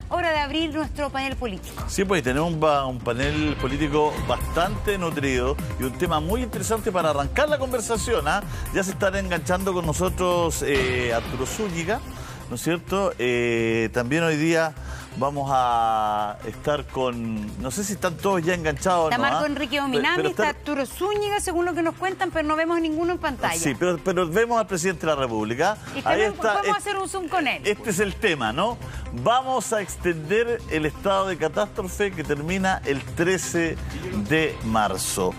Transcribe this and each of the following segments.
Hora de abrir nuestro panel político. Sí, pues tenemos un panel político bastante nutrido y un tema muy interesante para arrancar la conversación. Ya se están enganchando con nosotros Arturo Zúñiga, ¿no es cierto? También hoy día vamos a estar con... No sé si están todos ya enganchados. Está Marco Enrique Ominami, está Arturo Zúñiga, según lo que nos cuentan, pero no vemos ninguno en pantalla. Sí, pero vemos al presidente de la República. Y podemos hacer un zoom con él. Este es el tema, ¿no? Vamos a extender el estado de catástrofe que termina el 13 de marzo.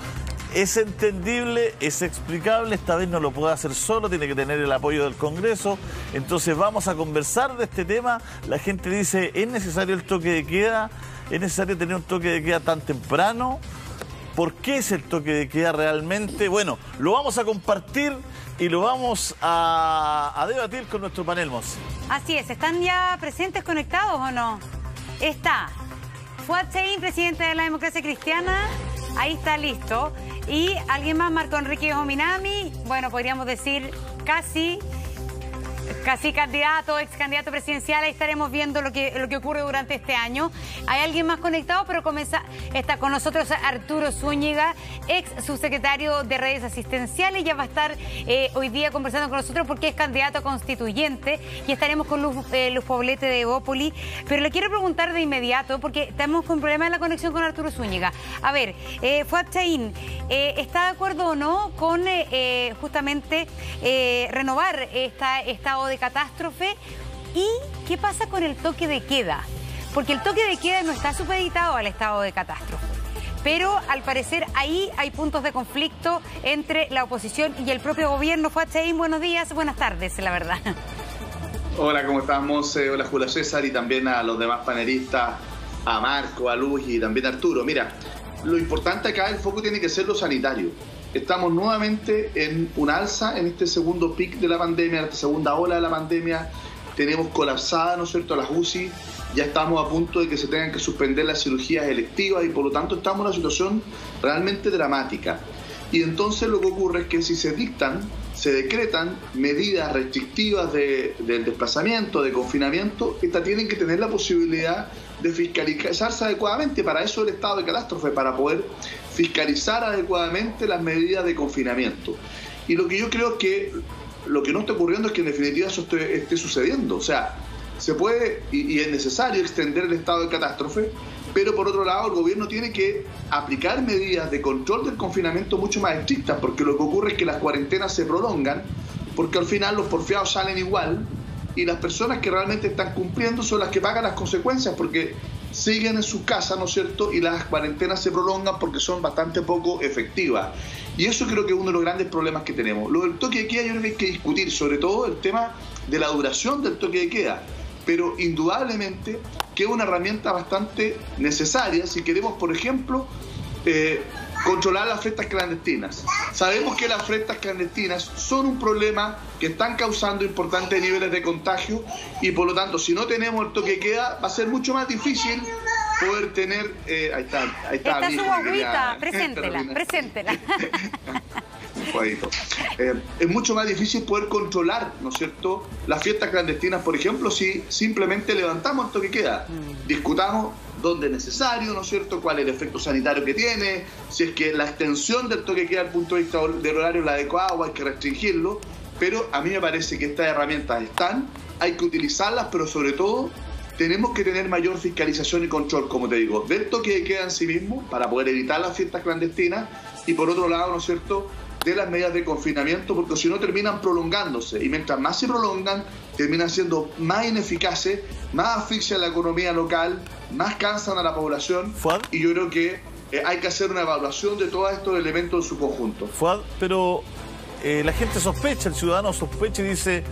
Es entendible, es explicable, esta vez no lo puede hacer solo, tiene que tener el apoyo del Congreso. Entonces vamos a conversar de este tema. La gente dice, ¿es necesario el toque de queda? ¿Es necesario tener un toque de queda tan temprano? ¿Por qué es el toque de queda realmente? Bueno, lo vamos a compartir y lo vamos a debatir con nuestro panel, Monse. Así es, ¿están ya presentes, conectados o no? Está Fuad Chahín, presidente de la Democracia Cristiana, ahí está listo. Y alguien más, Marco Enrique Ominami, bueno, podríamos decir casi candidato, ex candidato presidencial. Ahí estaremos viendo lo que ocurre durante este año. Hay alguien más conectado, pero está con nosotros Arturo Zúñiga, ex subsecretario de redes asistenciales. Ya va a estar hoy día conversando con nosotros porque es candidato constituyente, y estaremos con Luz Poblete de Evópoli. Pero le quiero preguntar de inmediato, porque estamos con problemas en la conexión con Arturo Zúñiga. A ver, Fuad Chahín, ¿está de acuerdo o no con justamente renovar estado de catástrofe? ¿Y qué pasa con el toque de queda? Porque el toque de queda no está supeditado al estado de catástrofe, pero al parecer ahí hay puntos de conflicto entre la oposición y el propio gobierno. Fuad Chahín, buenos días, buenas tardes, la verdad. Hola, ¿cómo estás, Monse? Hola, Julio César, y también a los demás panelistas, a Marco, a Luz y también a Arturo. Mira, lo importante acá, el foco tiene que ser lo sanitario. Estamos nuevamente en un alza en este segundo pic de la pandemia, en esta segunda ola de la pandemia. Tenemos colapsada, ¿no es cierto?, las UCI. Ya estamos a punto de que se tengan que suspender las cirugías electivas y por lo tanto estamos en una situación realmente dramática. Y entonces lo que ocurre es que si se decretan medidas restrictivas del desplazamiento, de confinamiento, estas tienen que tener la posibilidad de fiscalizarse adecuadamente. Para eso el estado de catástrofe, para poder fiscalizar adecuadamente las medidas de confinamiento. Y lo que yo creo que lo que no está ocurriendo es que en definitiva eso esté sucediendo. O sea, se puede y es necesario extender el estado de catástrofe, pero por otro lado el gobierno tiene que aplicar medidas de control del confinamiento mucho más estrictas, porque lo que ocurre es que las cuarentenas se prolongan, porque al final los porfiados salen igual y las personas que realmente están cumpliendo son las que pagan las consecuencias, porque siguen en sus casas, ¿no es cierto?, y las cuarentenas se prolongan porque son bastante poco efectivas. Y eso creo que es uno de los grandes problemas que tenemos. Lo del toque de queda yo creo que hay que discutir, sobre todo el tema de la duración del toque de queda, pero indudablemente que es una herramienta bastante necesaria si queremos, por ejemplo, controlar las fiestas clandestinas. Sabemos que las fiestas clandestinas son un problema que están causando importantes niveles de contagio y por lo tanto si no tenemos el toque de queda va a ser mucho más difícil poder tener... ahí está su guaguita, preséntela. Es mucho más difícil poder controlar, ¿no es cierto?, las fiestas clandestinas, por ejemplo, si simplemente levantamos el toque de queda. Discutamos dónde es necesario, ¿no es cierto?, cuál es el efecto sanitario que tiene, si es que la extensión del toque de queda desde el punto de vista del horario es la adecuada o hay que restringirlo, pero a mí me parece que estas herramientas están, hay que utilizarlas, pero sobre todo tenemos que tener mayor fiscalización y control, como te digo, del toque de queda en sí mismo, para poder evitar las fiestas clandestinas, y por otro lado, ¿no es cierto?, de las medidas de confinamiento, porque si no terminan prolongándose, y mientras más se prolongan, terminan siendo más ineficaces, más asfixian la economía local, más cansan a la población. Fuad, y yo creo que hay que hacer una evaluación de todos estos elementos en su conjunto. Fuad, pero la gente sospecha, el ciudadano sospecha y dice,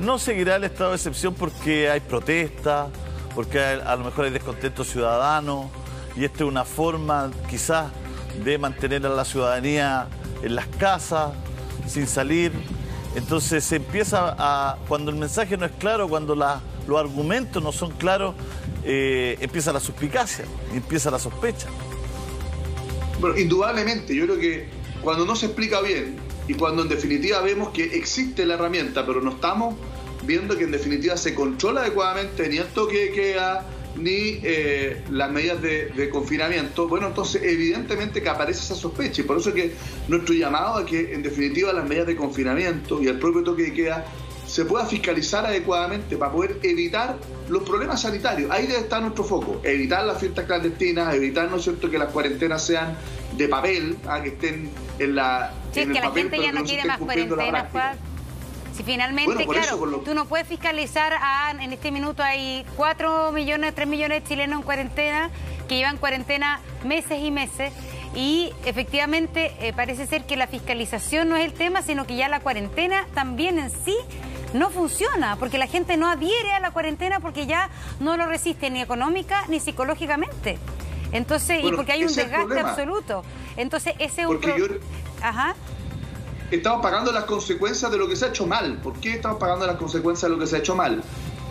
no seguirá el estado de excepción porque hay protestas, porque a lo mejor hay descontento ciudadano, y esta es una forma quizás de mantener a la ciudadanía en las casas, sin salir. Entonces se empieza cuando el mensaje no es claro, cuando los argumentos no son claros, empieza la suspicacia y empieza la sospecha. Bueno, indudablemente, yo creo que cuando no se explica bien y cuando en definitiva vemos que existe la herramienta, pero no estamos viendo que en definitiva se controla adecuadamente ni el toque de queda, ni las medidas de confinamiento, bueno, entonces evidentemente que aparece esa sospecha, y por eso es que nuestro llamado a que en definitiva las medidas de confinamiento y el propio toque de queda se pueda fiscalizar adecuadamente para poder evitar los problemas sanitarios. Ahí debe estar nuestro foco, evitar las fiestas clandestinas, evitar, ¿no es cierto?, que las cuarentenas sean de papel, que estén en la sí, en es que el la papel, gente ya no quiere más cuarentenas, Juan. Si finalmente, bueno, claro, tú no puedes fiscalizar en este minuto hay 4 millones, 3 millones de chilenos en cuarentena, que llevan cuarentena meses y meses, y efectivamente parece ser que la fiscalización no es el tema, sino que ya la cuarentena también en sí no funciona, porque la gente no adhiere a la cuarentena porque ya no lo resiste ni económica ni psicológicamente. Entonces, bueno, y porque hay un desgaste absoluto. Entonces, ese es un problema. Ajá. Estamos pagando las consecuencias de lo que se ha hecho mal. ¿Por qué estamos pagando las consecuencias de lo que se ha hecho mal?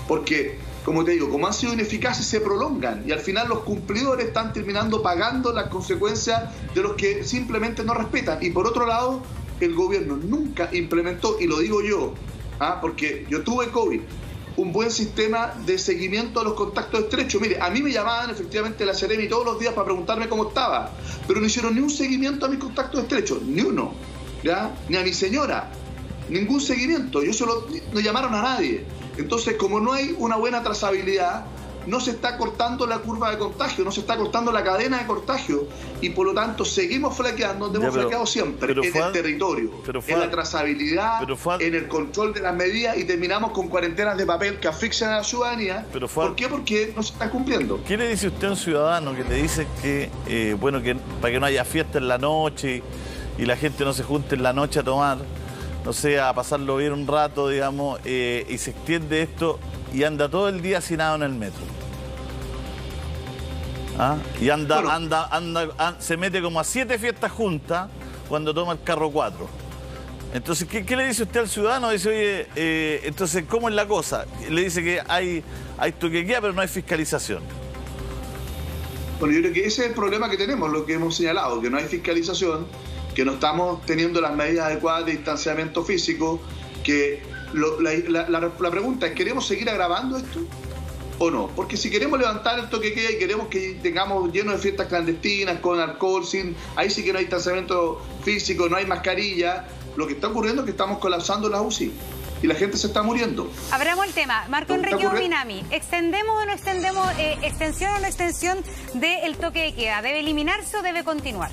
Porque, como te digo, como han sido ineficaces, se prolongan y al final los cumplidores están terminando pagando las consecuencias de los que simplemente no respetan. Y por otro lado, el gobierno nunca implementó, y lo digo yo, porque yo tuve COVID, un buen sistema de seguimiento a los contactos estrechos. Mire, a mí me llamaban efectivamente la Seremi todos los días para preguntarme cómo estaba, pero no hicieron ni un seguimiento a mis contactos estrechos, ni uno. ¿Ya? Ni a mi señora, ningún seguimiento, no llamaron a nadie. Entonces, como no hay una buena trazabilidad, no se está cortando la curva de contagio, no se está cortando la cadena de contagio, y por lo tanto seguimos flaqueando donde hemos flaqueado siempre, en el territorio, en la trazabilidad, en el control de las medidas, y terminamos con cuarentenas de papel que asfixian a la ciudadanía. ¿Por qué? Porque no se está cumpliendo. ¿Qué le dice usted a un ciudadano que le dice que, bueno, que para que no haya fiesta en la noche y la gente no se junte en la noche a tomar, no sé, a pasarlo bien un rato, digamos, y se extiende esto y anda todo el día hacinado en el metro? Y se mete como a 7 fiestas juntas cuando toma el carro 4. Entonces, ¿qué le dice usted al ciudadano? Dice, oye, entonces, ¿cómo es la cosa? Le dice que hay toque de queda, pero no hay fiscalización. Bueno, yo creo que ese es el problema que tenemos, lo que hemos señalado, que no hay fiscalización, que no estamos teniendo las medidas adecuadas de distanciamiento físico, que la pregunta es, ¿queremos seguir agravando esto o no? Porque si queremos levantar el toque de queda y queremos que tengamos lleno de fiestas clandestinas, con alcohol, ahí sí que no hay distanciamiento físico, no hay mascarilla, lo que está ocurriendo es que estamos colapsando las UCI y la gente se está muriendo. Abramos el tema. Marco Enrique Ominami, ¿extendemos o no extendemos, extensión o no extensión del toque de queda? ¿Debe eliminarse o debe continuar?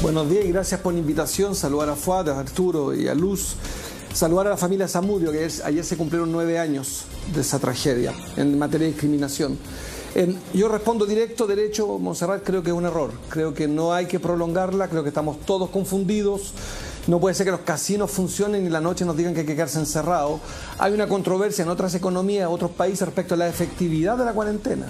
Buenos días y gracias por la invitación. Saludar a Fuad, a Arturo y a Luz. Saludar a la familia Zamudio, que ayer se cumplieron 9 años de esa tragedia en materia de discriminación. Yo respondo directo, derecho, Montserrat, creo que es un error. Creo que no hay que prolongarla, creo que estamos todos confundidos. No puede ser que los casinos funcionen y la noche nos digan que hay que quedarse encerrados. Hay una controversia en otras economías, otros países respecto a la efectividad de la cuarentena.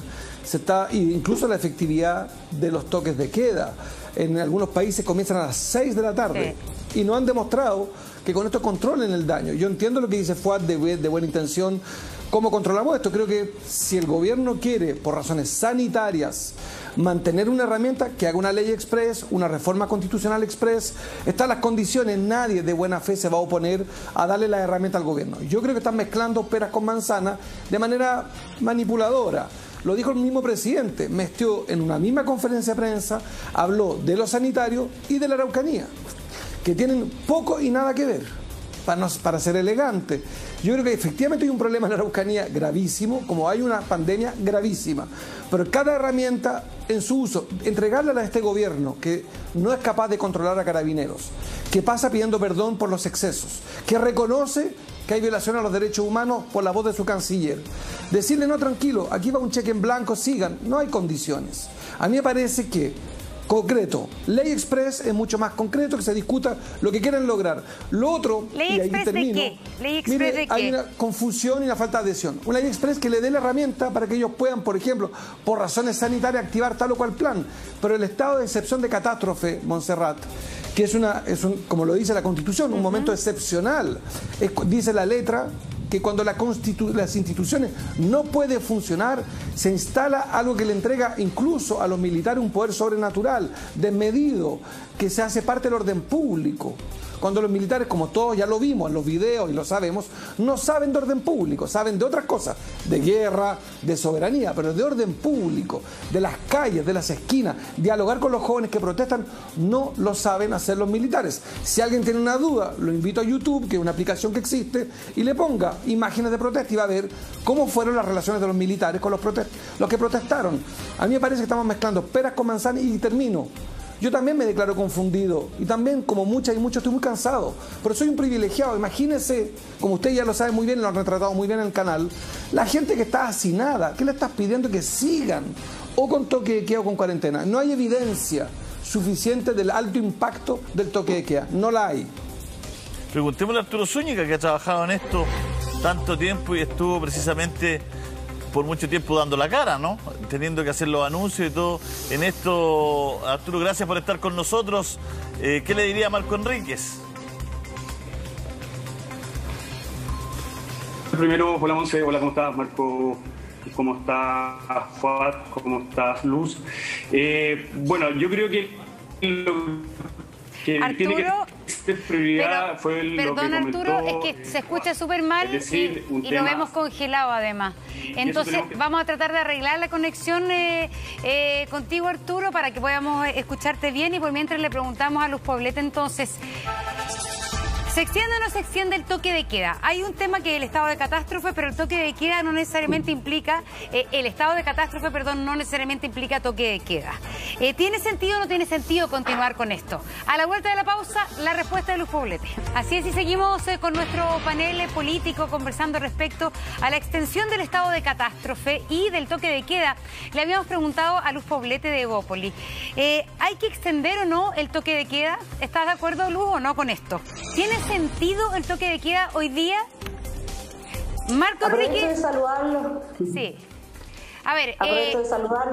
Incluso la efectividad de los toques de queda. En algunos países comienzan a las 6 de la tarde y no han demostrado que con esto controlen el daño. Yo entiendo lo que dice Fuad de buena intención. ¿Cómo controlamos esto? Creo que si el gobierno quiere, por razones sanitarias, mantener una herramienta, que haga una ley express, una reforma constitucional express, están las condiciones, nadie de buena fe se va a oponer a darle la herramienta al gobierno. Yo creo que están mezclando peras con manzanas de manera manipuladora. Lo dijo el mismo presidente, metió en una misma conferencia de prensa, habló de lo sanitario y de la Araucanía, que tienen poco y nada que ver, para ser elegante. Yo creo que efectivamente hay un problema en la Araucanía gravísimo, como hay una pandemia gravísima, pero cada herramienta en su uso, entregarla a este gobierno que no es capaz de controlar a Carabineros, que pasa pidiendo perdón por los excesos, que reconoce que hay violación a los derechos humanos por la voz de su canciller. Decirle, no, tranquilo, aquí va un cheque en blanco, sigan, no hay condiciones. A mí me parece que concreto, ley express es mucho más concreto, que se discuta lo que quieren lograr. Lo otro, ¿ley express de qué? ¿Ley express de qué? Hay una confusión y una falta de adhesión. Una ley express que le dé la herramienta para que ellos puedan, por ejemplo, por razones sanitarias, activar tal o cual plan. Pero el estado de excepción de catástrofe, Montserrat, que es como lo dice la Constitución, un momento excepcional. Dice la letra que cuando las instituciones no pueden funcionar, se instala algo que le entrega incluso a los militares un poder sobrenatural, desmedido, que se hace parte del orden público. Cuando los militares, como todos ya lo vimos en los videos y lo sabemos, no saben de orden público, saben de otras cosas, de guerra, de soberanía, pero de orden público, de las calles, de las esquinas, dialogar con los jóvenes que protestan, no lo saben hacer los militares. Si alguien tiene una duda, lo invito a YouTube, que es una aplicación que existe, y le ponga imágenes de protesta y va a ver cómo fueron las relaciones de los militares con los que protestaron. A mí me parece que estamos mezclando peras con manzanas y termino. Yo también me declaro confundido y también, como muchas y muchos, estoy muy cansado, pero soy un privilegiado. Imagínense, como usted ya lo sabe muy bien y lo han retratado muy bien en el canal, la gente que está hacinada. ¿Qué le estás pidiendo? Que sigan o con toque de queda o con cuarentena. No hay evidencia suficiente del alto impacto del toque de queda, no la hay. Preguntémosle a Arturo Zúñiga, que ha trabajado en esto tanto tiempo y estuvo precisamente por mucho tiempo dando la cara, ¿no? Teniendo que hacer los anuncios y todo. En esto, Arturo, gracias por estar con nosotros. ¿Qué le diría a Marco Enríquez? Primero, hola Monse, hola, ¿cómo estás, Marco? ¿Cómo estás, Fuad? ¿Cómo estás, Luz? Bueno, yo creo que lo que Arturo, tiene que ser prioridad pero, fue lo perdón, que comentó, Arturo, es que se escucha súper mal, es decir, y lo vemos congelado además. Entonces vamos a tratar de arreglar la conexión contigo, Arturo, para que podamos escucharte bien, y por mientras le preguntamos a Luz Poblete entonces, ¿se extiende o no se extiende el toque de queda? Hay un tema que es el estado de catástrofe, pero el toque de queda no necesariamente implica, el estado de catástrofe, perdón, no necesariamente implica toque de queda. ¿Tiene sentido o no tiene sentido continuar con esto? A la vuelta de la pausa, la respuesta de Luz Poblete. Así es, y seguimos con nuestro panel político conversando respecto a la extensión del estado de catástrofe y del toque de queda. Le habíamos preguntado a Luz Poblete de Evópolis, ¿hay que extender o no el toque de queda? ¿Estás de acuerdo, Luz, o no con esto? ¿Tiene sentido el toque de queda hoy día? Marco Enríquez. Aprovecho de saludarlo. Sí. A ver,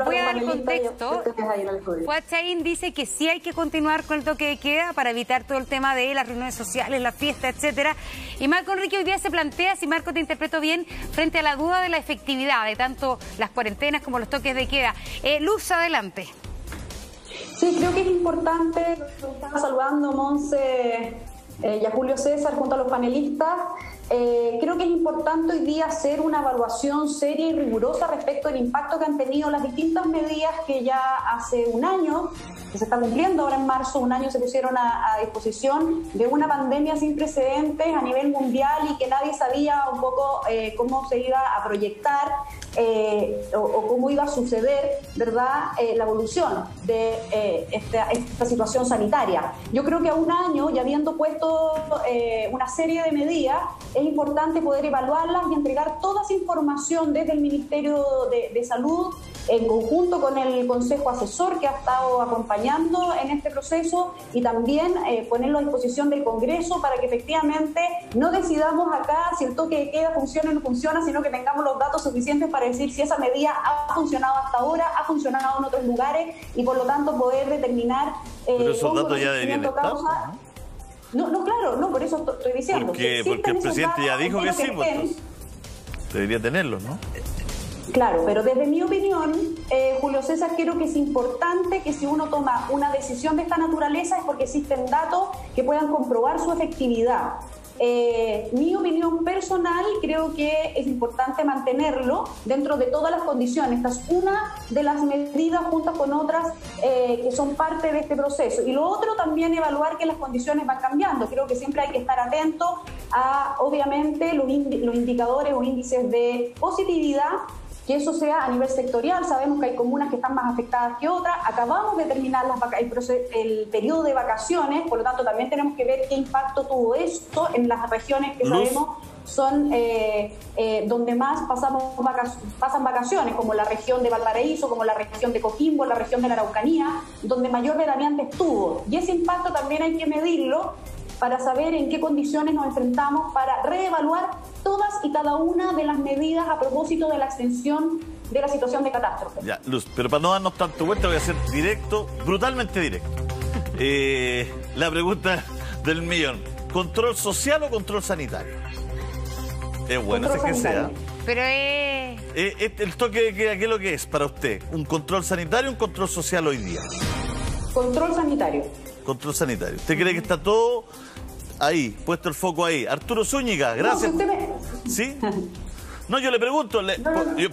voy a dar contexto. Fuad Chahín dice que sí hay que continuar con el toque de queda para evitar todo el tema de las reuniones sociales, las fiestas, etcétera. Y Marco Enríquez hoy día se plantea, si Marco te interpreto bien, frente a la duda de la efectividad de tanto las cuarentenas como los toques de queda. Luz, adelante. Sí, creo que es importante, estaba saludando Monse y a Julio César junto a los panelistas. Creo que es importante hoy día hacer una evaluación seria y rigurosa respecto al impacto que han tenido las distintas medidas que ya hace un año, que se está cumpliendo ahora en marzo, un año se pusieron a disposición de una pandemia sin precedentes a nivel mundial y que nadie sabía un poco cómo se iba a proyectar o cómo iba a suceder, ¿verdad?, la evolución de esta situación sanitaria. Yo creo que a un año, ya habiendo puesto una serie de medidas, es importante poder evaluarlas y entregar toda esa información desde el Ministerio de Salud, en conjunto con el Consejo Asesor que ha estado acompañando en este proceso, y también ponerlo a disposición del Congreso para que efectivamente no decidamos acá si el toque de queda funciona o no funciona, sino que tengamos los datos suficientes para decir si esa medida ha funcionado hasta ahora, ha funcionado en otros lugares, y por lo tanto poder determinar pero esos datos ya deberían estar, ¿no? Claro, no, por eso estoy diciendo. Porque el presidente ya dijo que sí, pues entonces debería tenerlos, ¿no? Claro, pero desde mi opinión, Julio César, creo que es importante que si uno toma una decisión de esta naturaleza es porque existen datos que puedan comprobar su efectividad. Mi opinión personal, creo que es importante mantenerlo dentro de todas las condiciones. Esta es una de las medidas juntas con otras que son parte de este proceso. Y lo otro, también evaluar que las condiciones van cambiando. Creo que siempre hay que estar atento a, obviamente, los indicadores o índices de positividad, que eso sea a nivel sectorial. Sabemos que hay comunas que están más afectadas que otras. Acabamos de terminar el periodo de vacaciones, por lo tanto también tenemos que ver qué impacto tuvo esto en las regiones que sabemos son donde más pasan vacaciones, como la región de Valparaíso, como la región de Coquimbo, la región de la Araucanía, donde mayor veraneante estuvo. Y ese impacto también hay que medirlo para saber en qué condiciones nos enfrentamos, para reevaluar todas y cada una de las medidas a propósito de la extensión de la situación de catástrofe. Ya, Luz, pero para no darnos tanto vuelta voy a ser directo, brutalmente directo. La pregunta del millón: ¿control social o control sanitario? Es bueno, sé que sea. Pero el toque de queda, ¿qué es lo que es para usted? ¿Un control sanitario o un control social hoy día? Control sanitario. Control sanitario. ¿Usted cree que está todo ahí, puesto el foco ahí. Arturo Zúñiga, gracias. ¿Sí? No, yo le pregunto,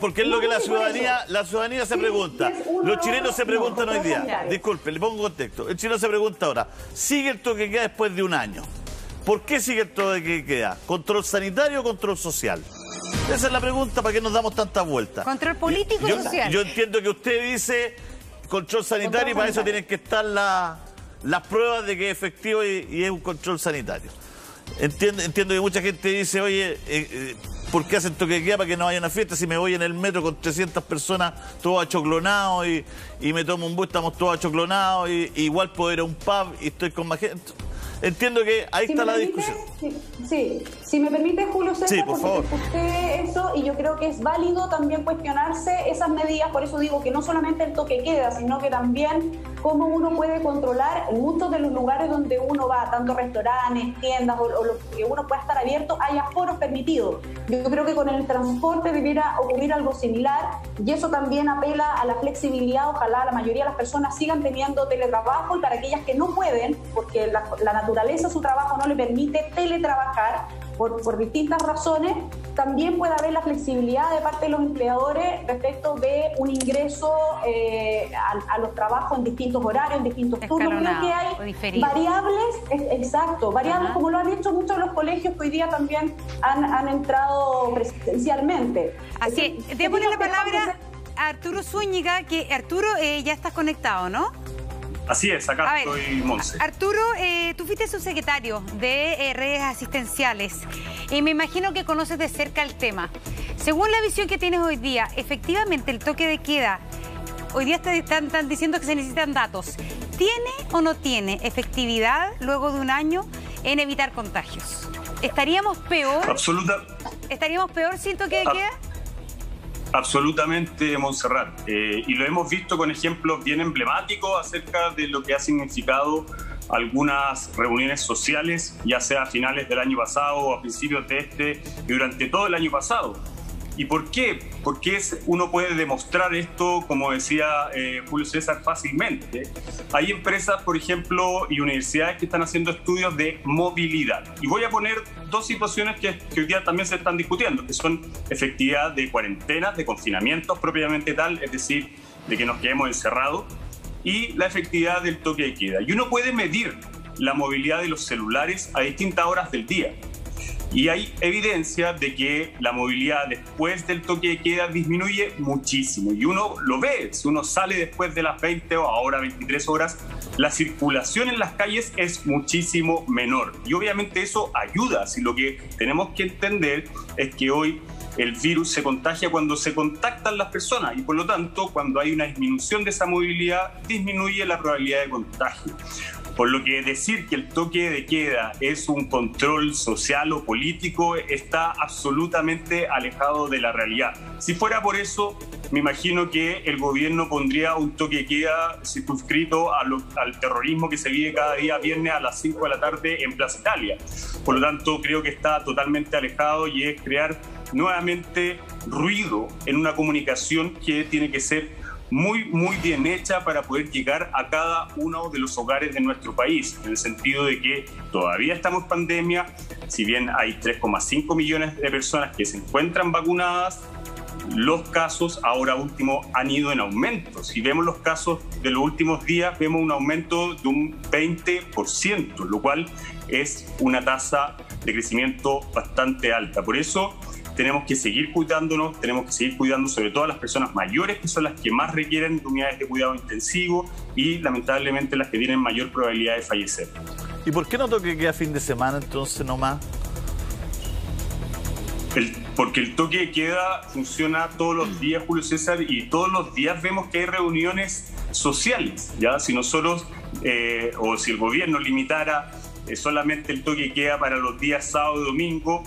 porque es lo que la ciudadanía se pregunta. Los chilenos se preguntan hoy día. Disculpe, le pongo contexto. El chileno se pregunta ahora, ¿sigue el toque de queda después de un año? ¿Por qué sigue el toque de queda? ¿Control sanitario o control social? Esa es la pregunta, ¿para qué nos damos tantas vueltas? Control político y social. Yo entiendo que usted dice control sanitario y para eso tienen que estar las pruebas de que es efectivo y es un control sanitario. Entiendo que mucha gente dice, oye, ¿por qué hacen toque de queda para que no haya una fiesta? Si me voy en el metro con 300 personas, todos achoclonados, y me tomo un bus, estamos todos achoclonados, y igual puedo ir a un pub y estoy con más gente. Entiendo que ahí está la discusión. Sí, si me permite, Julio César, sí, por favor. Escuché eso y yo creo que es válido también cuestionarse esas medidas. Por eso digo que no solamente el toque queda, sino que también cómo uno puede controlar en muchos de los lugares donde uno va, tanto restaurantes, tiendas o lo que uno pueda estar abierto, hay aforos permitidos. Yo creo que con el transporte debiera ocurrir algo similar y eso también apela a la flexibilidad. Ojalá la mayoría de las personas sigan teniendo teletrabajo y para aquellas que no pueden, porque la naturaleza de su trabajo no le permite teletrabajar por distintas razones, también puede haber la flexibilidad de parte de los empleadores respecto de un ingreso a los trabajos en distintos horarios, en distintos turnos. Creo que hay variables, variables como lo han hecho muchos de los colegios que hoy día también han entrado presencialmente. Así es, démosle la palabra a Arturo Zúñiga, que Arturo, ya estás conectado, ¿no? Así es, acá estoy, Monse. Arturo, tú fuiste subsecretario de redes asistenciales y me imagino que conoces de cerca el tema. Según la visión que tienes hoy día, efectivamente el toque de queda, hoy día están diciendo que se necesitan datos. ¿Tiene o no tiene efectividad luego de un año en evitar contagios? ¿Estaríamos peor? ¿Estaríamos peor sin toque de queda? Absolutamente, Montserrat. Y lo hemos visto con ejemplos bien emblemáticos acerca de lo que ha significado algunas reuniones sociales, ya sea a finales del año pasado o a principios de este, y durante todo el año pasado. ¿Y por qué? Porque uno puede demostrar esto, como decía Julio César, fácilmente. Hay empresas, por ejemplo, y universidades que están haciendo estudios de movilidad. Y voy a poner dos situaciones que hoy día también se están discutiendo, que son efectividad de cuarentenas, de confinamientos propiamente tal, es decir, de que nos quedemos encerrados, y la efectividad del toque de queda. Y uno puede medir la movilidad de los celulares a distintas horas del día. Y hay evidencia de que la movilidad después del toque de queda disminuye muchísimo. Y uno lo ve, si uno sale después de las 20 o ahora 23 horas, la circulación en las calles es muchísimo menor. Y obviamente eso ayuda, si lo que tenemos que entender es que hoy el virus se contagia cuando se contactan las personas y por lo tanto cuando hay una disminución de esa movilidad disminuye la probabilidad de contagio. Por lo que decir que el toque de queda es un control social o político está absolutamente alejado de la realidad. Si fuera por eso, me imagino que el gobierno pondría un toque de queda circunscrito al terrorismo que se vive cada día viernes a las 5 de la tarde en Plaza Italia. Por lo tanto, creo que está totalmente alejado y es crear nuevamente ruido en una comunicación que tiene que ser muy bien hecha para poder llegar a cada uno de los hogares de nuestro país, en el sentido de que todavía estamos en pandemia, si bien hay 3,5 millones de personas que se encuentran vacunadas, los casos ahora último han ido en aumento. Si vemos los casos de los últimos días, vemos un aumento de un 20%, lo cual es una tasa de crecimiento bastante alta. Por eso tenemos que seguir cuidándonos, tenemos que seguir cuidando sobre todo a las personas mayores, que son las que más requieren de unidades de cuidado intensivo y lamentablemente las que tienen mayor probabilidad de fallecer. ¿Y por qué no toque queda fin de semana entonces nomás? Porque el toque de queda funciona todos los días, Julio César, y todos los días vemos que hay reuniones sociales, ¿ya? Si nosotros, o si el gobierno limitara solamente el toque de queda para los días sábado y domingo,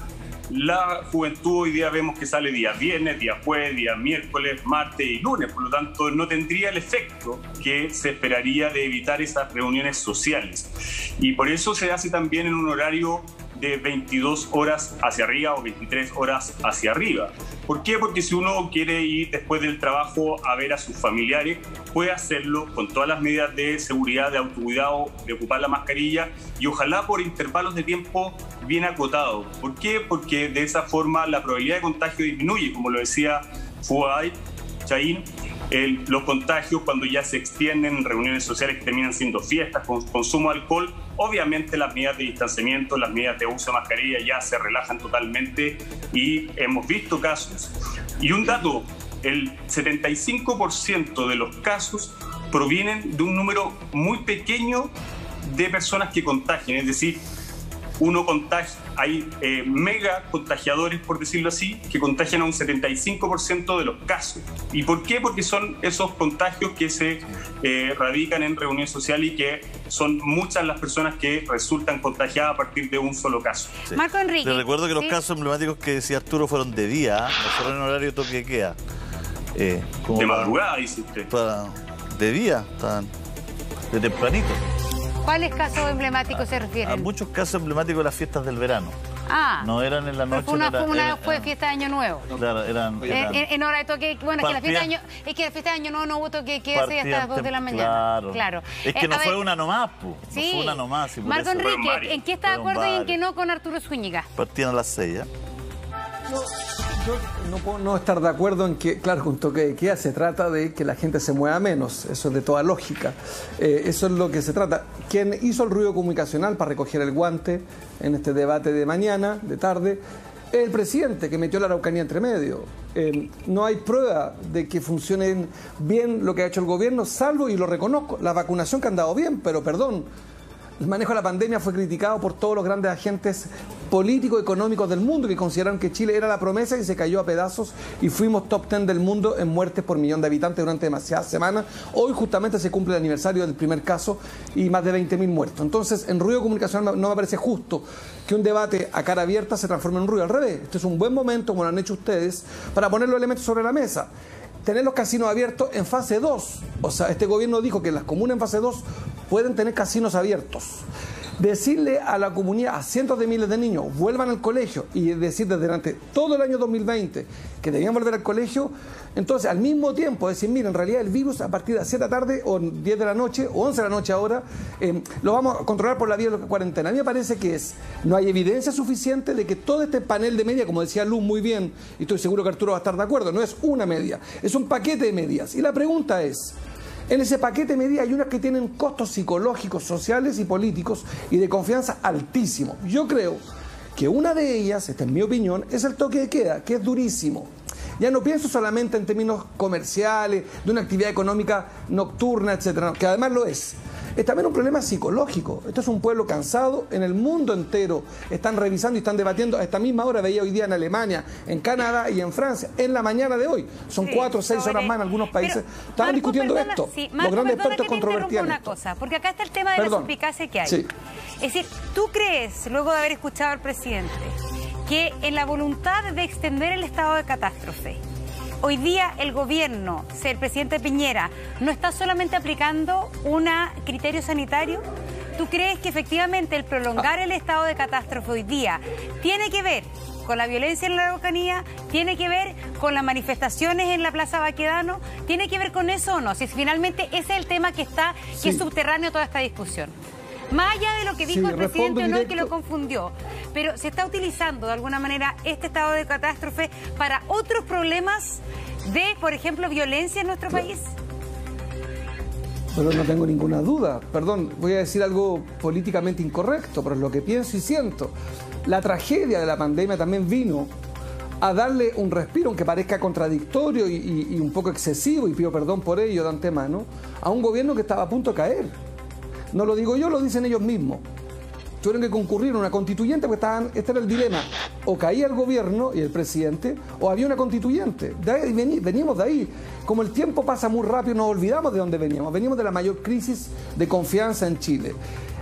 la juventud hoy día vemos que sale día viernes, día jueves, día miércoles, martes y lunes. Por lo tanto, no tendría el efecto que se esperaría de evitar esas reuniones sociales. Y por eso se hace también en un horario de 22 horas hacia arriba o 23 horas hacia arriba. ¿Por qué? Porque si uno quiere ir después del trabajo a ver a sus familiares, puede hacerlo con todas las medidas de seguridad, de autocuidado, de ocupar la mascarilla y ojalá por intervalos de tiempo bien acotados. ¿Por qué? Porque de esa forma la probabilidad de contagio disminuye, como lo decía Fuad Chahín. Los contagios cuando ya se extienden en reuniones sociales que terminan siendo fiestas, con consumo de alcohol, obviamente las medidas de distanciamiento, las medidas de uso de mascarilla ya se relajan totalmente y hemos visto casos. Y un dato, el 75% de los casos provienen de un número muy pequeño de personas que contagian, es decir, hay mega contagiadores, por decirlo así, que contagian a un 75% de los casos. ¿Y por qué? Porque son esos contagios que se radican en reuniones sociales y que son muchas las personas que resultan contagiadas a partir de un solo caso. Sí. Marco Enrique. Te recuerdo que los casos emblemáticos que decía Arturo fueron de día, no fueron en horario toque de queda. De madrugada, dice usted. De día, estaban de tempranito. ¿Cuáles casos emblemáticos se refieren? A muchos casos emblemáticos de las fiestas del verano. Ah. No eran en la noche. Fue fiesta de Año Nuevo. Claro, eran en hora de toque. Bueno, es que la fiesta de Año Nuevo no hubo toque de queda hasta las 2 de la mañana. Claro. Es que no fue una nomás, pues. Sí. No fue una nomás. Marco Enrique, ¿en qué está de acuerdo y en qué no con Arturo Zúñiga? Partían a las 6, ¿eh? Yo no puedo no estar de acuerdo en que, claro, con toque de queda se trata de que la gente se mueva menos, eso es de toda lógica, eso es lo que se trata. Quien hizo el ruido comunicacional para recoger el guante en este debate de mañana, de tarde, es el presidente que metió la Araucanía entre medio. No hay prueba de que funcione bien lo que ha hecho el gobierno, salvo, y lo reconozco, la vacunación que ha andado bien, pero perdón, el manejo de la pandemia fue criticado por todos los grandes agentes políticos y económicos del mundo que consideraron que Chile era la promesa y se cayó a pedazos y fuimos top 10 del mundo en muertes por millón de habitantes durante demasiadas semanas. Hoy justamente se cumple el aniversario del primer caso y más de 20.000 muertos. Entonces, en ruido comunicacional no me parece justo que un debate a cara abierta se transforme en ruido. Al revés, este es un buen momento, como lo han hecho ustedes, para poner los elementos sobre la mesa. Tener los casinos abiertos en fase 2. O sea, este gobierno dijo que las comunas en fase 2 pueden tener casinos abiertos. Decirle a la comunidad, a cientos de miles de niños, vuelvan al colegio y decir desde durante todo el año 2020 que debían volver al colegio, entonces al mismo tiempo decir, mira, en realidad el virus a partir de las 7 de la tarde o 10 de la noche o 11 de la noche ahora, lo vamos a controlar por la vía de la cuarentena. A mí me parece que no hay evidencia suficiente de que todo este panel de medidas, como decía Luz muy bien, y estoy seguro que Arturo va a estar de acuerdo, no es una media, es un paquete de medidas. Y la pregunta es, en ese paquete de medidas hay unas que tienen costos psicológicos, sociales y políticos y de confianza altísimos. Yo creo que una de ellas, esta es mi opinión, es el toque de queda, que es durísimo. Ya no pienso solamente en términos comerciales, de una actividad económica nocturna, etcétera, que además lo es. Es también un problema psicológico. Esto es un pueblo cansado en el mundo entero. Están revisando y están debatiendo a esta misma hora. Veía hoy día en Alemania, en Canadá y en Francia, en la mañana de hoy. Son 4 o 6 horas más en algunos países. Estaban discutiendo esto. Sí, Marco, los grandes expertos controvertían una cosa, porque acá está el tema de la suspicacia que hay. Sí. Es decir, ¿tú crees, luego de haber escuchado al presidente, que en la voluntad de extender el estado de catástrofe, hoy día el gobierno, el presidente Piñera, no está solamente aplicando un criterio sanitario? ¿Tú crees que efectivamente el prolongar el estado de catástrofe hoy día tiene que ver con la violencia en la Araucanía, tiene que ver con las manifestaciones en la Plaza Baquedano, tiene que ver con eso o no? Si finalmente ese es el tema que está, que es subterráneo a toda esta discusión. Más allá de lo que dijo el presidente o no, que lo confundió, pero se está utilizando de alguna manera este estado de catástrofe para otros problemas de, por ejemplo, violencia en nuestro país. Pero no tengo ninguna duda. Perdón, voy a decir algo políticamente incorrecto, pero es lo que pienso y siento. La tragedia de la pandemia también vino a darle un respiro, aunque parezca contradictorio y un poco excesivo, y pido perdón por ello de antemano, a un gobierno que estaba a punto de caer. No lo digo yo, lo dicen ellos mismos. Tuvieron que concurrir a una constituyente porque este era el dilema. O caía el gobierno y el presidente, o había una constituyente. Veníamos de ahí. Como el tiempo pasa muy rápido, nos olvidamos de dónde veníamos. Veníamos de la mayor crisis de confianza en Chile.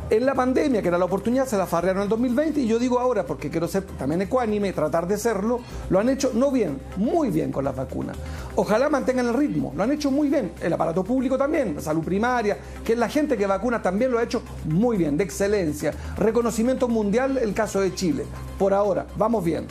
En la pandemia, que era la oportunidad, se la farrearon en el 2020, y yo digo ahora, porque quiero ser también ecuánime, tratar de serlo, lo han hecho no bien, muy bien con las vacunas. Ojalá mantengan el ritmo, lo han hecho muy bien. El aparato público también, la salud primaria, que es la gente que vacuna, también lo ha hecho muy bien, de excelencia. Reconocimiento mundial, el caso de Chile. Por ahora, vamos bien.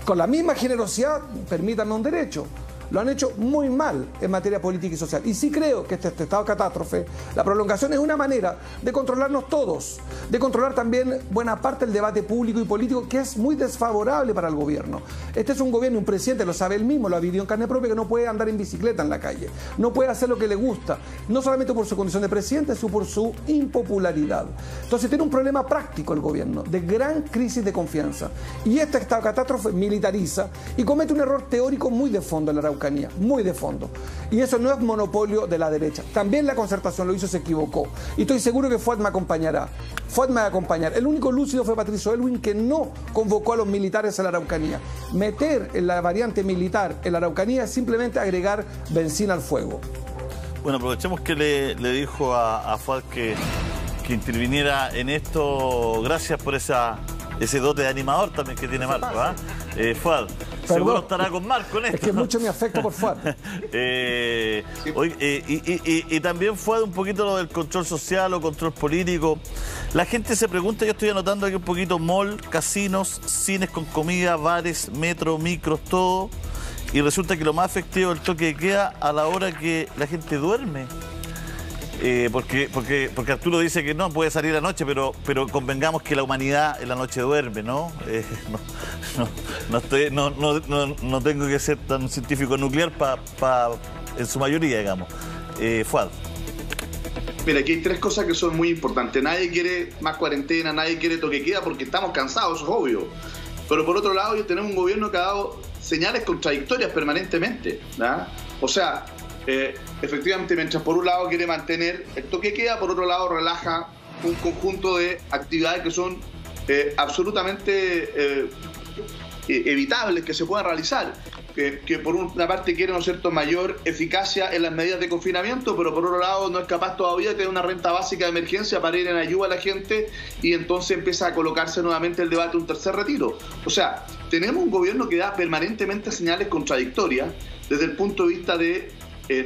con la misma generosidad, permítanme un derecho. Lo han hecho muy mal en materia política y social. Y sí creo que este estado de catástrofe, la prolongación es una manera de controlarnos todos, de controlar también buena parte del debate público y político, que es muy desfavorable para el gobierno. Este es un gobierno, un presidente, lo sabe él mismo, lo ha vivido en carne propia, que no puede andar en bicicleta en la calle, no puede hacer lo que le gusta, no solamente por su condición de presidente, sino por su impopularidad. Entonces tiene un problema práctico el gobierno, de gran crisis de confianza. Y este estado de catástrofe militariza y comete un error teórico muy de fondo en la Araucanía, muy de fondo. Y eso no es monopolio de la derecha. También la Concertación lo hizo, se equivocó. Y estoy seguro que Fuad me acompañará. Fuad me va a acompañar. El único lúcido fue Patricio Aylwin, que no convocó a los militares a la Araucanía. Meter en la variante militar en la Araucanía es simplemente agregar benzina al fuego. Bueno, aprovechemos que le dijo a Fuad que interviniera en esto. Gracias por ese dote de animador también que tiene Marco. Fuad, seguro estará con Marco en esto. Es que mucho me afecto por Fuad. Y también Fuad, un poquito lo del control social o control político. La gente se pregunta, yo estoy anotando aquí un poquito: mall, casinos, cines con comida, bares, metro, micros, todo. Y resulta que lo más efectivo es el toque de queda a la hora que la gente duerme. Porque Arturo dice que no puede salir a la noche, pero convengamos que la humanidad en la noche duerme, ¿no? No tengo que ser tan científico nuclear en su mayoría, digamos. Fuad. Mira, aquí hay tres cosas que son muy importantes. Nadie quiere más cuarentena, nadie quiere toque de queda porque estamos cansados, eso es obvio. Pero por otro lado, tenemos un gobierno que ha dado señales contradictorias permanentemente, ¿verdad? O sea, efectivamente, mientras por un lado quiere mantener el toque de queda, por otro lado relaja un conjunto de actividades que son absolutamente evitables que se puedan realizar. Que por una parte quiere, ¿no es cierto?, mayor eficacia en las medidas de confinamiento, pero por otro lado no es capaz todavía de tener una renta básica de emergencia para ir en ayuda a la gente, y entonces empieza a colocarse nuevamente el debate de un tercer retiro. O sea, tenemos un gobierno que da permanentemente señales contradictorias desde el punto de vista de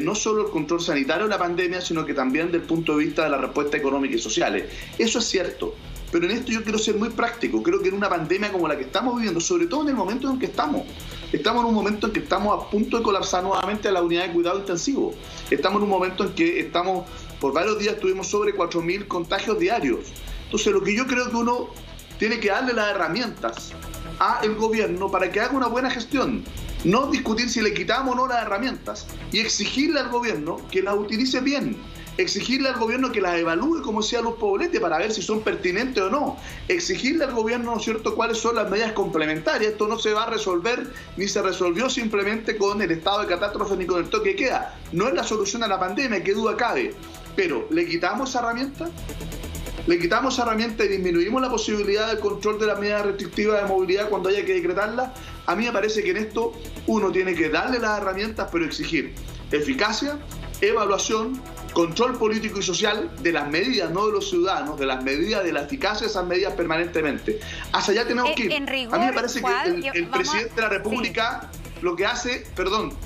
no solo el control sanitario de la pandemia, sino que también desde el punto de vista de la respuesta económica y social. Eso es cierto. Pero en esto yo quiero ser muy práctico. Creo que en una pandemia como la que estamos viviendo, sobre todo en el momento en que estamos en un momento en que estamos a punto de colapsar nuevamente a la unidad de cuidado intensivo. Estamos en un momento en que por varios días tuvimos sobre 4.000 contagios diarios. Entonces, lo que yo creo que uno tiene que darle las herramientas al gobierno para que haga una buena gestión. No discutir si le quitamos o no las herramientas, y exigirle al gobierno que las utilice bien. Exigirle al gobierno que las evalúe, como decía Luz Poblete, para ver si son pertinentes o no. Exigirle al gobierno, ¿no es cierto?, cuáles son las medidas complementarias. Esto no se va a resolver, ni se resolvió simplemente con el estado de catástrofe ni con el toque de queda. No es la solución a la pandemia, qué duda cabe. Pero, ¿le quitamos esa herramienta? ¿Le quitamos esa herramienta y disminuimos la posibilidad del control de las medidas restrictivas de movilidad cuando haya que decretarlas? A mí me parece que en esto uno tiene que darle las herramientas, pero exigir eficacia, evaluación, control político y social de las medidas, no de los ciudadanos, de las medidas, de la eficacia de esas medidas permanentemente. Hacia allá tenemos que ir. En rigor, a mí me parece que el presidente de la República lo que hace,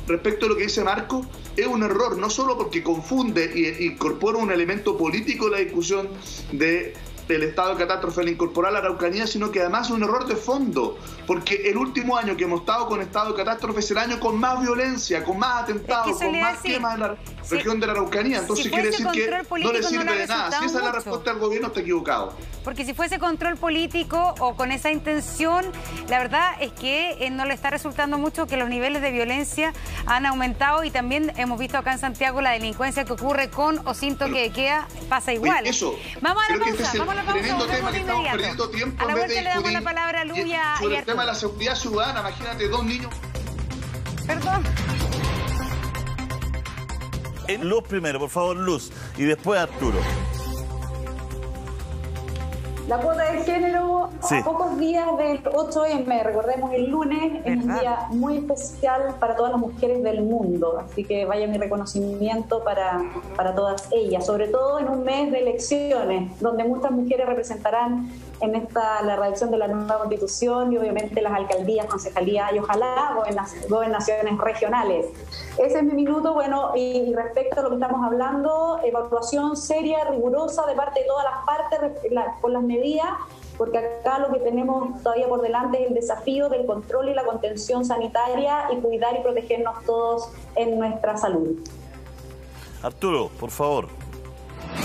respecto a lo que dice Marco, es un error, no solo porque confunde e incorpora un elemento político en la discusión del estado de catástrofe al incorporar la Araucanía, sino que además es un error de fondo, porque el último año que hemos estado con estado de catástrofe es el año con más violencia, con más atentados, con más quemas en la región de la Araucanía. Entonces quiere decir que no le sirve de nada. Si esa es la respuesta del gobierno, está equivocado. Porque si fuese control político o con esa intención, la verdad es que no le está resultando mucho, que los niveles de violencia han aumentado, y también hemos visto acá en Santiago la delincuencia que ocurre con o sin toque de queda pasa igual. Vamos a la pausa, vamos a la pausa. Tremendo tema que estamos perdiendo tiempo. A la vuelta le damos la palabra a Luz y a sobre el tema de la seguridad ciudadana. Imagínate, 2 niños. Perdón. Luz primero, por favor, Luz, y después Arturo. La cuota de género, a pocos días del 8M, recordemos el lunes, es un día muy especial para todas las mujeres del mundo, así que vaya mi reconocimiento para todas ellas, sobre todo en un mes de elecciones, donde muchas mujeres representarán en la redacción de la nueva Constitución y obviamente las alcaldías, concejalías y ojalá gobernaciones regionales. Ese es mi minuto. Bueno, y respecto a lo que estamos hablando, evaluación seria, rigurosa de parte de todas las partes con las medidas porque acá lo que tenemos todavía por delante es el desafío del control y la contención sanitaria y cuidar y protegernos todos en nuestra salud. Arturo, por favor.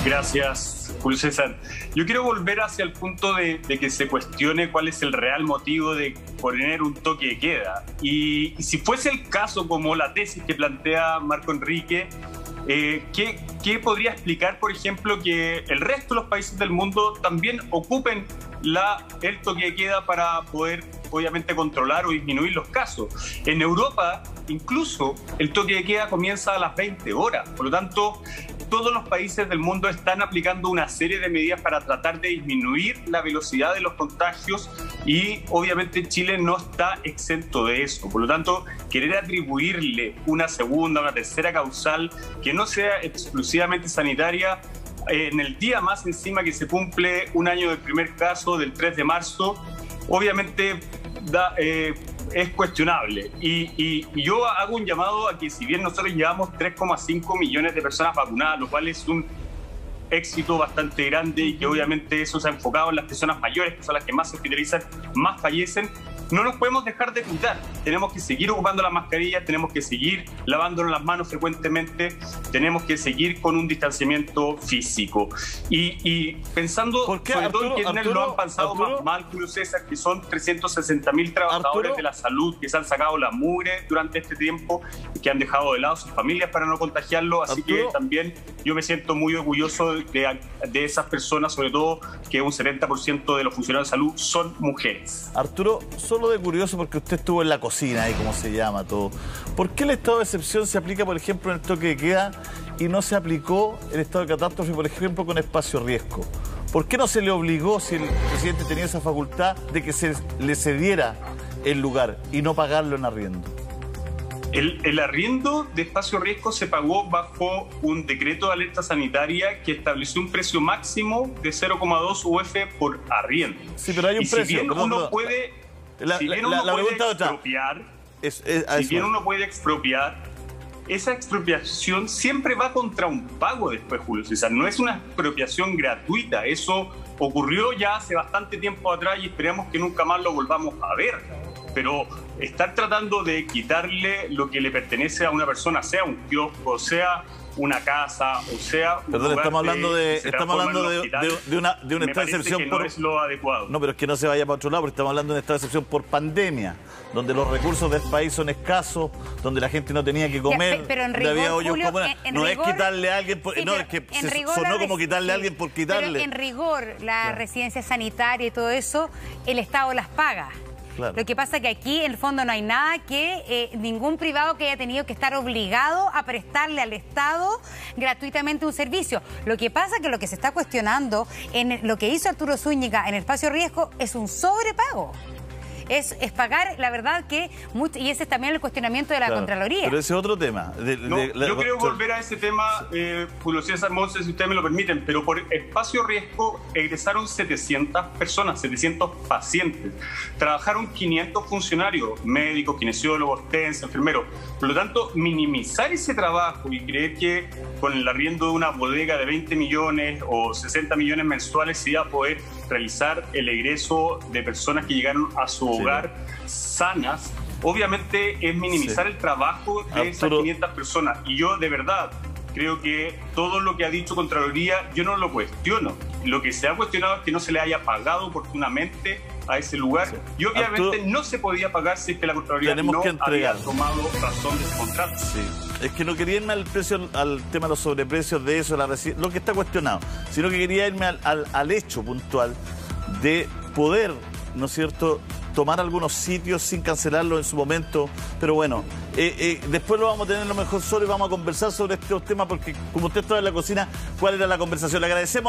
Gracias, Julio César. Yo quiero volver hacia el punto de que se cuestione cuál es el real motivo de poner un toque de queda. Y si fuese el caso, como la tesis que plantea Marco Enrique, ¿qué podría explicar, por ejemplo, que el resto de los países del mundo también ocupen el toque de queda para poder, obviamente, controlar o disminuir los casos? En Europa, incluso, el toque de queda comienza a las 20 horas. Por lo tanto, todos los países del mundo están aplicando una serie de medidas para tratar de disminuir la velocidad de los contagios y, obviamente, Chile no está exento de eso. Por lo tanto, querer atribuirle una segunda, una tercera causal que no sea exclusivamente sanitaria, en el día más encima que se cumple un año del primer caso, del 3 de marzo, obviamente es cuestionable. Y yo hago un llamado a que, si bien nosotros llevamos 3,5 millones de personas vacunadas, lo cual es un éxito bastante grande y que obviamente eso se ha enfocado en las personas mayores, que son las que más se hospitalizan, más fallecen, no nos podemos dejar de cuidar. Tenemos que seguir ocupando la mascarilla, tenemos que seguir lavándonos las manos frecuentemente, tenemos que seguir con un distanciamiento físico. Y pensando sobre todo en quienes lo han pasado más mal, Julio César, que son 360.000 trabajadores de la salud que se han sacado la mugre durante este tiempo y que han dejado de lado a sus familias para no contagiarlo. Así que también yo me siento muy orgulloso de esas personas, sobre todo que un 70% de los funcionarios de salud son mujeres. Arturo, solo de curioso, porque usted estuvo en la cocina, ahí como se llama todo. ¿Por qué el estado de excepción se aplica, por ejemplo, en el toque de queda y no se aplicó el estado de catástrofe, por ejemplo, con espacio riesgo? ¿Por qué no se le obligó, si el presidente tenía esa facultad, de que se le cediera el lugar y no pagarlo en arriendo? El arriendo de espacio riesgo se pagó bajo un decreto de alerta sanitaria que estableció un precio máximo de 0,2 UF por arriendo. Sí, pero hay un precio. Si bien uno puede expropiar, esa expropiación siempre va contra un pago después, Julio César. No es una expropiación gratuita. Eso ocurrió ya hace bastante tiempo atrás y esperamos que nunca más lo volvamos a ver. Pero estar tratando de quitarle lo que le pertenece a una persona, sea un kiosco, sea una casa, o sea un Perdón, lugar estamos hablando de un estado de excepción que no es lo adecuado. No, pero es que no se vaya para otro lado, porque estamos hablando de un estado de excepción por pandemia, donde los recursos del país son escasos, donde la gente no tenía que comer, pero en donde rigor, había hoyos Julio, comunes. No rigor, es quitarle a alguien, no, es que sonó como quitarle a alguien por quitarle. Pero en rigor, la residencia sanitaria y todo eso, el Estado las paga. Claro. Lo que pasa es que aquí, en el fondo, no hay nada que ningún privado que haya tenido que estar obligado a prestarle al Estado gratuitamente un servicio. Lo que pasa es que lo que se está cuestionando en lo que hizo Arturo Zúñiga en el espacio riesgo es un sobrepago. Es pagar, la verdad que... y ese es también el cuestionamiento de la Contraloría. Pero ese es otro tema. Yo quiero volver a ese tema, Julio César Montes, si ustedes me lo permiten, pero por espacio riesgo egresaron 700 personas, 700 pacientes. Trabajaron 500 funcionarios, médicos, kinesiólogos, TENS, enfermeros. Por lo tanto, minimizar ese trabajo y creer que con el arriendo de una bodega de 20 millones o 60 millones mensuales se iba a poder realizar el egreso de personas que llegaron a su hogar sanas, obviamente es minimizar el trabajo de esas 500 personas. Y yo de verdad creo que todo lo que ha dicho Contraloría yo no lo cuestiono. Lo que se ha cuestionado es que no se le haya pagado oportunamente a ese lugar y obviamente no se podía pagar si es que la Contraloría no había tomado razón de ese contrato. Es que no quería irme al tema de los sobreprecios de eso, lo que está cuestionado, sino que quería irme al hecho puntual de poder, ¿no es cierto?, tomar algunos sitios sin cancelarlo en su momento. Pero bueno, después lo vamos a tener lo mejor solo y vamos a conversar sobre estos temas, porque como usted estaba en la cocina, ¿cuál era la conversación? Le agradecemos.